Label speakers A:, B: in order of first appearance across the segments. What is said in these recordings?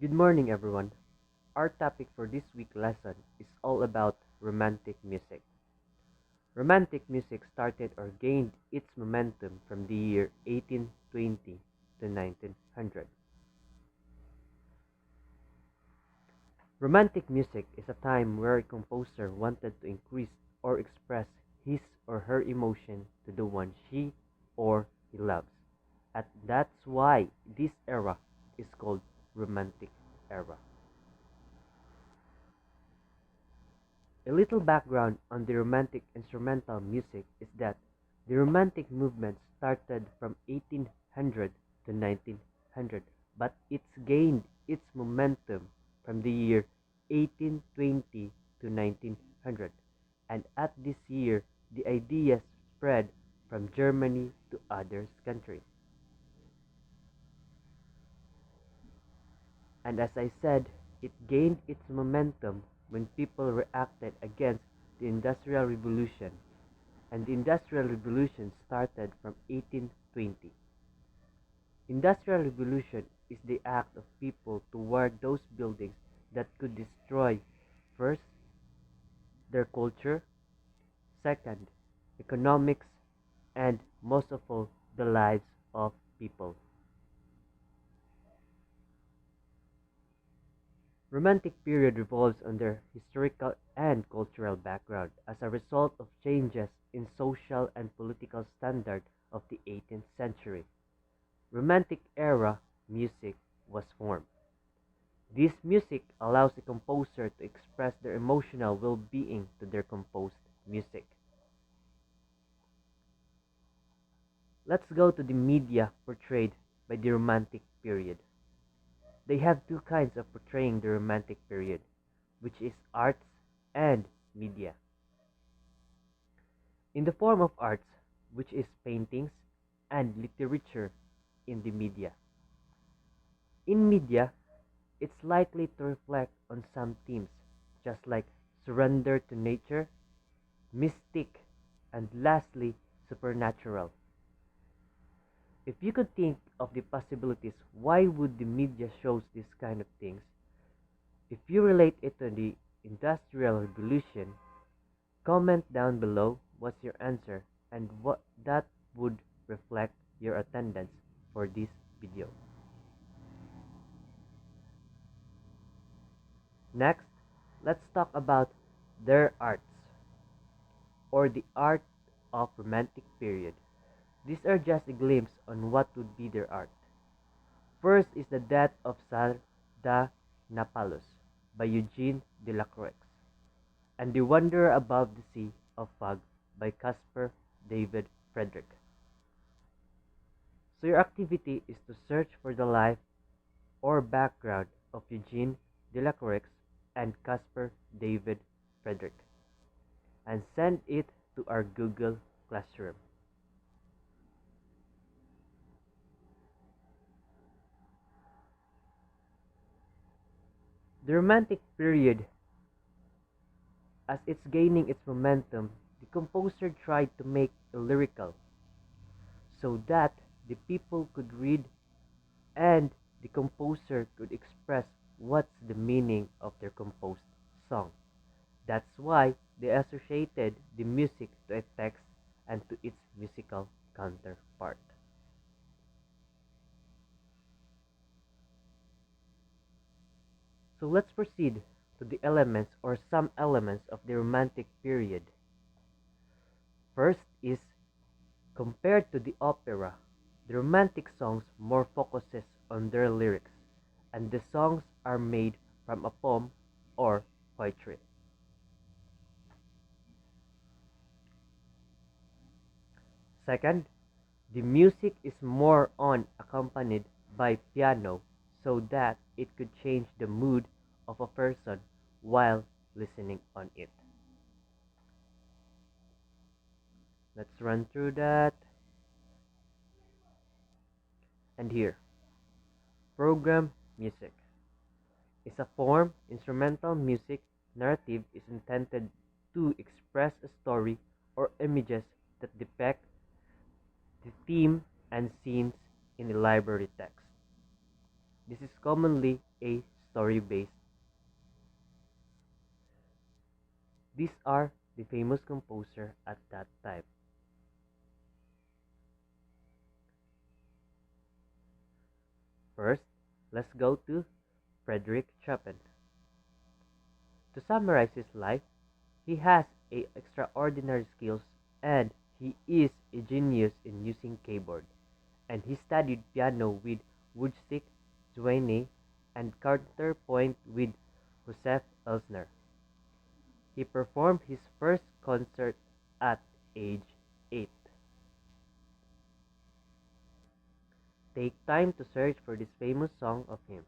A: Good morning, everyone. Our topic for this week lesson is all about romantic music. Romantic music started or gained its momentum from the year 1820 to 1900. Romantic music is a time where a composer wanted to increase or express his or her emotion to the one she or he loves. And that's why this era is called Romantic Era. A little background on the Romantic instrumental music is that the Romantic movement started from 1800 to 1900, but it's gained its momentum from the year 1820 to 1900. And at this year, the ideas spread from Germany to other countries. And as I said, it gained its momentum when people reacted against the Industrial Revolution, and the Industrial Revolution started from 1820. Industrial Revolution is the act of people toward those buildings that could destroy, first, their culture, second, economics, and most of all, the lives of people. Romantic period revolves on their historical and cultural background as a result of changes in social and political standard of the 18th century. Romantic era music was formed. This music allows a composer to express their emotional well-being to their composed music. Let's go to the media portrayed by the Romantic period. They have two kinds of portraying the Romantic period, which is arts and media. In the form of arts, which is paintings and literature in the media. In media, it's likely to reflect on some themes, just like surrender to nature, mystic, and lastly, supernatural. If you could think of the possibilities, why would the media shows this kind of things? If you relate it to the Industrial Revolution, comment down below what's your answer and what that would reflect your attendance for this video. Next, let's talk about their arts or the art of Romantic period. These are just a glimpse on what would be their art. First is the Death of Sardanapalus by Eugene Delacroix, and The Wanderer Above the Sea of Fog by Caspar David Friedrich. So your activity is to search for the life or background of Eugene Delacroix and Caspar David Friedrich and send it to our Google Classroom. The Romantic period, as it's gaining its momentum, the composer tried to make it lyrical so that the people could read and the composer could express what's the meaning of their composed song. That's why they associated the music to a text and to its musical counterpart. So let's proceed to the elements or some elements of the Romantic period. First is, compared to the opera, the Romantic songs more focuses on their lyrics, and the songs are made from a poem or poetry. Second, the music is more on accompanied by piano so that it could change the mood of a person while listening on it. Let's run through that. And here, program music is a form instrumental music narrative is intended to express a story or images that depict the theme and scenes in the library text. This is commonly a story based. These are the famous composer at that time. First, let's go to Frederick Chopin. To summarize his life, he has extraordinary skills and he is a genius in using keyboard, and he studied piano with Wojciech Zwyny and counterpoint with Joseph Elsner. He performed his first concert at age 8. Take time to search for this famous song of him.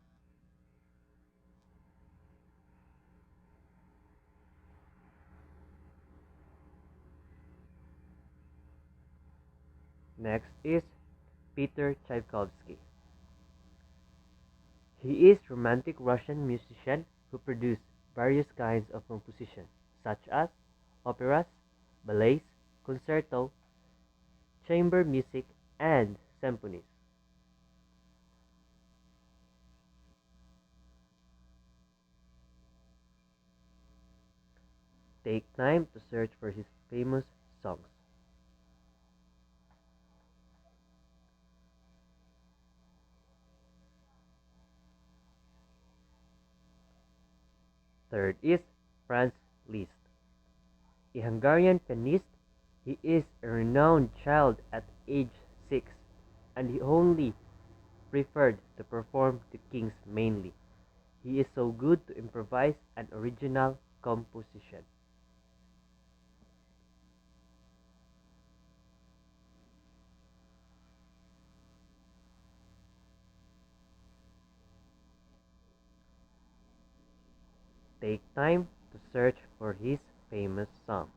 A: Next is Peter Tchaikovsky. He is romantic Russian musician who produced various kinds of composition, such as operas, ballets, concerto, chamber music, and symphonies. Take time to search for his famous songs. Third is Franz Liszt. A Hungarian pianist, he is a renowned child at age 6 and he only preferred to perform to kings mainly. He is so good to improvise an original composition. Take time to search for his famous song.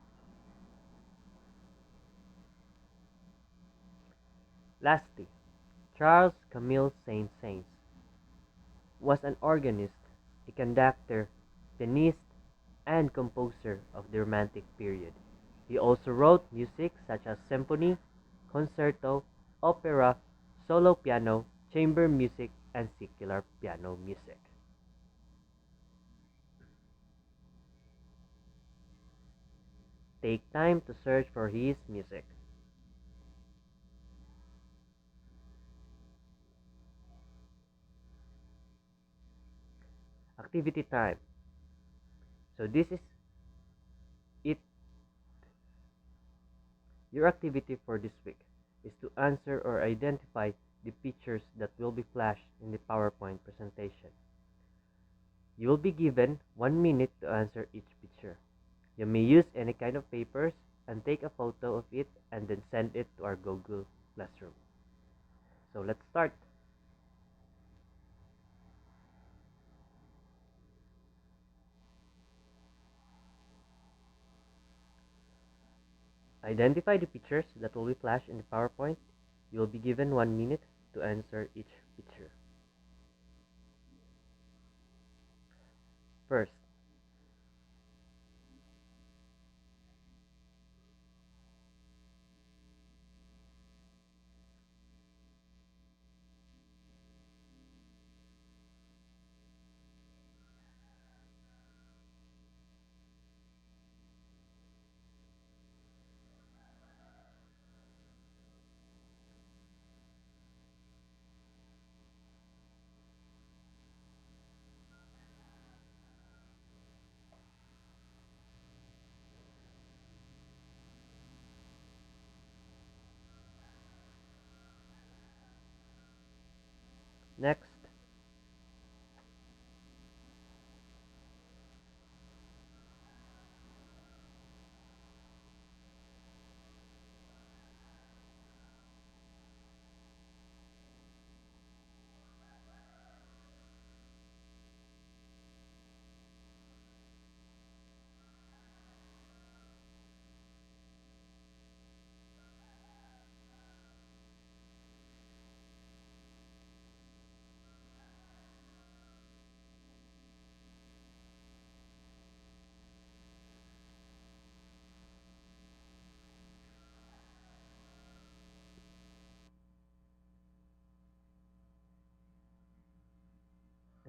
A: Lastly, Charles Camille Saint-Saëns was an organist, a conductor, pianist, and composer of the Romantic period. He also wrote music such as symphony, concerto, opera, solo piano, chamber music, and secular piano music. Take time to search for his music. Activity time. So this is it. Your activity for this week is to answer or identify the pictures that will be flashed in the PowerPoint presentation. You will be given 1 minute to answer each picture. You may use any kind of papers and take a photo of it and then send it to our Google Classroom. So let's start. Identify the pictures that will be flashed in the PowerPoint. You will be given 1 minute to answer each picture. First, next,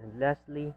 A: And lastly,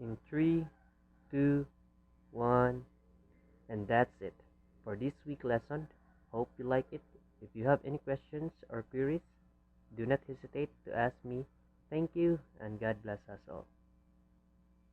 A: in 3, 2, 1, and that's it for this week lesson. Hope you like it. If you have any questions or queries, do not hesitate to ask me. Thank you, and God bless us all.